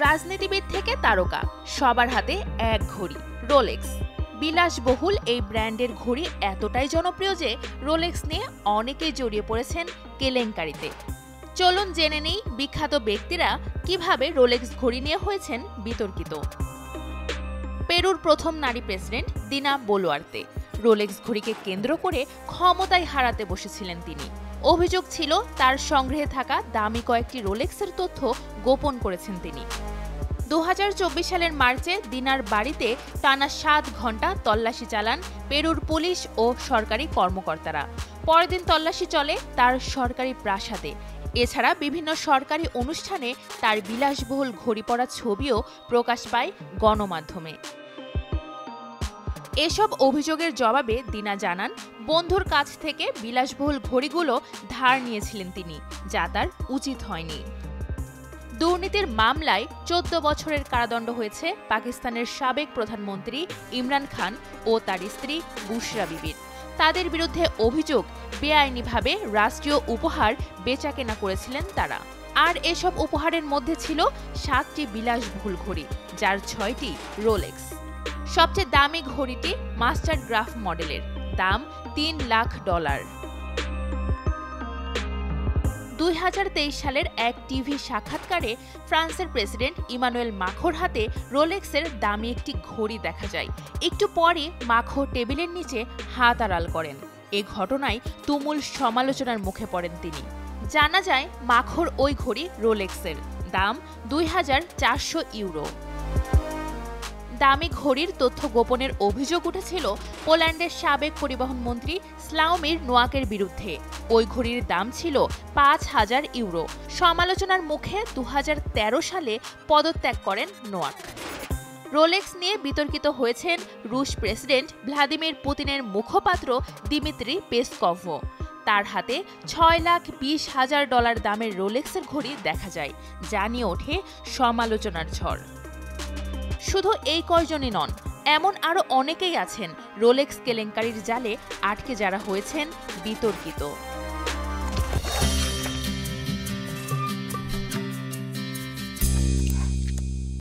রাজনীতিবিদ থেকে তারকা সবার হাতে এক ঘড়ি রোলেক্স। বিলাসবহুল এই ব্র্যান্ডের ঘড়ি এতটাই জনপ্রিয় যে রোলেক্স নিয়ে অনেকেই জড়িয়ে পড়েছেন কেলেঙ্কারিতে। চলুন জেনে নেই বিখ্যাত ব্যক্তিরা কিভাবে রোলেক্স ঘড়ি নিয়ে হয়েছেন বিতর্কিত। পেরুর প্রথম নারী প্রেসিডেন্ট দিনা বোলুয়ার্তে রোলেক্স ঘড়িকে কেন্দ্র করে ক্ষমতায় হারাতে বসেছিলেন তিনি। অভিযোগ ছিল তার সংগ্রহে থাকা দামি কয়েকটি রোলেক্সের তথ্য গোপন করেছেন তিনি। 2024 সালের মার্চে দিনার বাড়িতে টানা 7 ঘণ্টা তল্লাশি চালান পেরুর পুলিশ ও সরকারি কর্মকর্তারা। পরের দিন তল্লাশি চলে তার সরকারি প্রাসাদে। এছাড়া বিভিন্ন সরকারি অনুষ্ঠানে তার বিলাসবহুল ঘড়ি পরা ছবিও প্রকাশ পায় গণমাধ্যমে। এসব অভিযোগের জবাবে দিনা জানান, বন্ধুর কাছ থেকে বিলাসবহুল ঘড়িগুলো ধার নিয়েছিলেন তিনি, যা তার উচিত হয়নি। দুর্নীতির মামলায় 14 বছরের কারাদণ্ড হয়েছে পাকিস্তানের সাবেক প্রধানমন্ত্রী ইমরান খান ও তার স্ত্রী বুশরা বিবির। তাদের বিরুদ্ধে অভিযোগ, বেআইনিভাবে রাষ্ট্রীয় উপহার বেচাকেনা করেছিলেন তারা। আর এসব উপহারের মধ্যে ছিল 7টি বিলাসবহুল ঘড়ি, যার 6টি রোলেক্স। সবচেয়ে দামি ঘড়িটি মাস্টার গ্রাফ মডেলের, দাম $3 লাখ। 2023 সালের এক টিভি সাক্ষাৎকারে ফ্রান্সের প্রেসিডেন্ট ইমানুয়েল মাখোর হাতে রোলেক্সের দামি একটি ঘড়ি দেখা যায়। একটু পরে মাখো টেবিলের নিচে হাত আড়াল করেন। এ ঘটনায় তুমুল সমালোচনার মুখে পড়েন তিনি। জানা যায় মাখোর ওই ঘড়ি রোলেক্সের, দাম €2400। দামি ঘড়ির তথ্য গোপনের অভিযোগ উঠেছিল পোল্যান্ডের সাবেক পরিবহন মন্ত্রী স্লাউমির নোয়াকের বিরুদ্ধে। ওই ঘড়ির দাম ছিল €5000। সমালোচনার মুখে 2013 সালে পদত্যাগ করেন নোয়াক। রোলেক্স নিয়ে বিতর্কিত হয়েছেন রুশ প্রেসিডেন্ট ভ্লাদিমির পুতিনের মুখপাত্র দিমিত্রি পেসকভও। তার হাতে $6,20,000 দামের রোলেক্সের ঘড়ি দেখা যায়, যা নিয়ে ওঠে সমালোচনার ঝড়। শুধু এই কয়জনই নন, এমন আরও অনেকেই আছেন রোলেক্স কেলেঙ্কারির জালে আটকে যারা হয়েছেন বিতর্কিত।